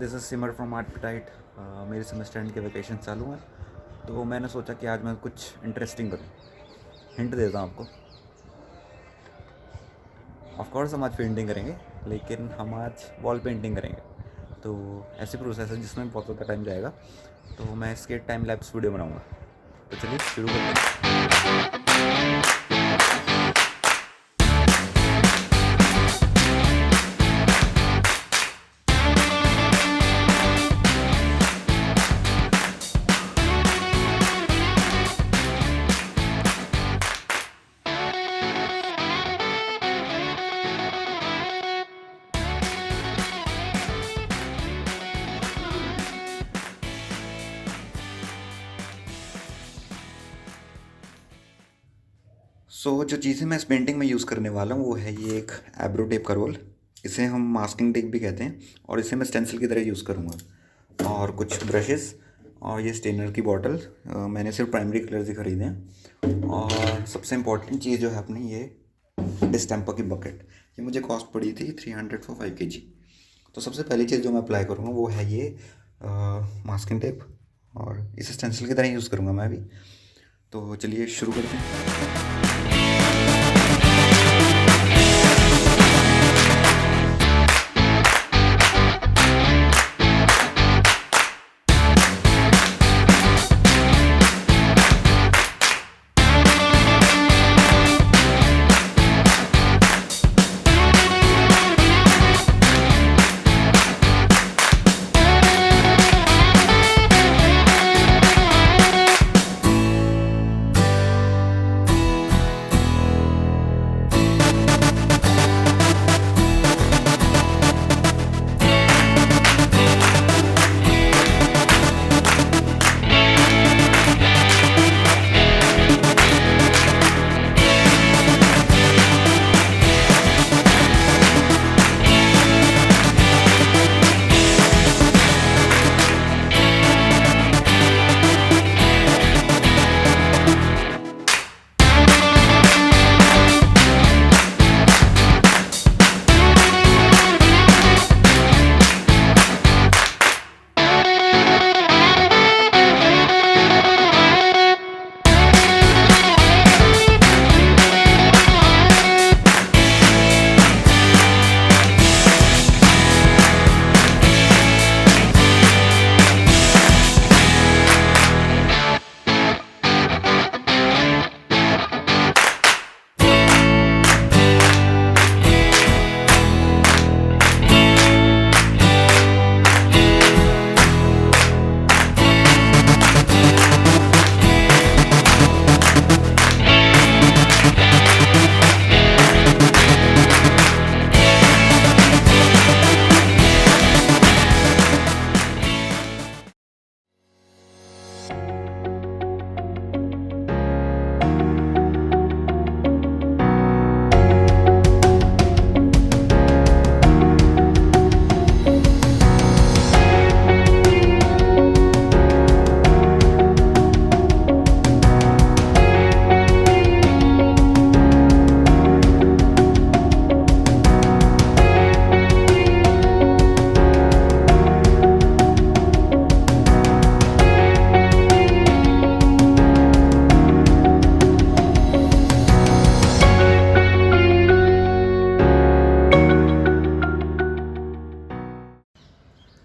This is Simar from art. मेरे semester end के vacation चालू हैं, तो मैंने सोचा कि आज मैं कुछ इंटरेस्टिंग करूँ। हिंट देता हूँ आपको। ऑफ कोर्स हम आज पेंटिंग करेंगे, लेकिन हम आज वॉल पेंटिंग करेंगे। तो ऐसी प्रोसेस है जिसमें बहुत ज़्यादा टाइम जाएगा, तो मैं इसके टाइम लैप्स वीडियो बनाऊँगा। तो चलिए शुरू करते हैं। जो चीज़ें मैं इस पेंटिंग में यूज़ करने वाला हूँ वो है ये एक एब्रो टेप का रोल। इसे हम मास्किंग टेप भी कहते हैं, और इसे मैं स्टेंसिल की तरह यूज़ करूँगा। और कुछ ब्रशेस और ये स्टेनर की बॉटल। मैंने सिर्फ प्राइमरी कलर्स ही ख़रीदे हैं। और सबसे इम्पॉर्टेंट चीज़ जो है अपनी ये डिस्टेम्पर की बकेट। ये मुझे कॉस्ट पड़ी थी 300 फॉर 5 kg। तो सबसे पहली चीज़ जो मैं अप्लाई करूँगा वो है ये मास्किंग टेप, और इसे स्टेंसिल की तरह यूज़ करूँगा मैं भी। तो चलिए शुरू करते हैं।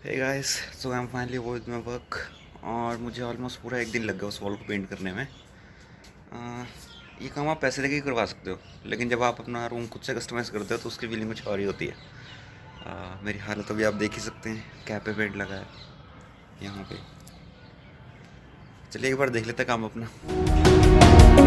Hey guys, so I am finally वो विद माई वर्क, और मुझे ऑलमोस्ट पूरा एक दिन लग गया उस वॉल को पेंट करने में। ये काम आप पैसे देके ही करवा सकते हो, लेकिन जब आप अपना रूम खुद से कस्टमाइज़ करते हो तो उसकी फीलिंग कुछ और ही होती है। मेरी हालत अभी आप देख ही सकते हैं, कैप पे पेंट लगा है यहाँ पे। चलिए एक बार देख लेते हैं काम अपना।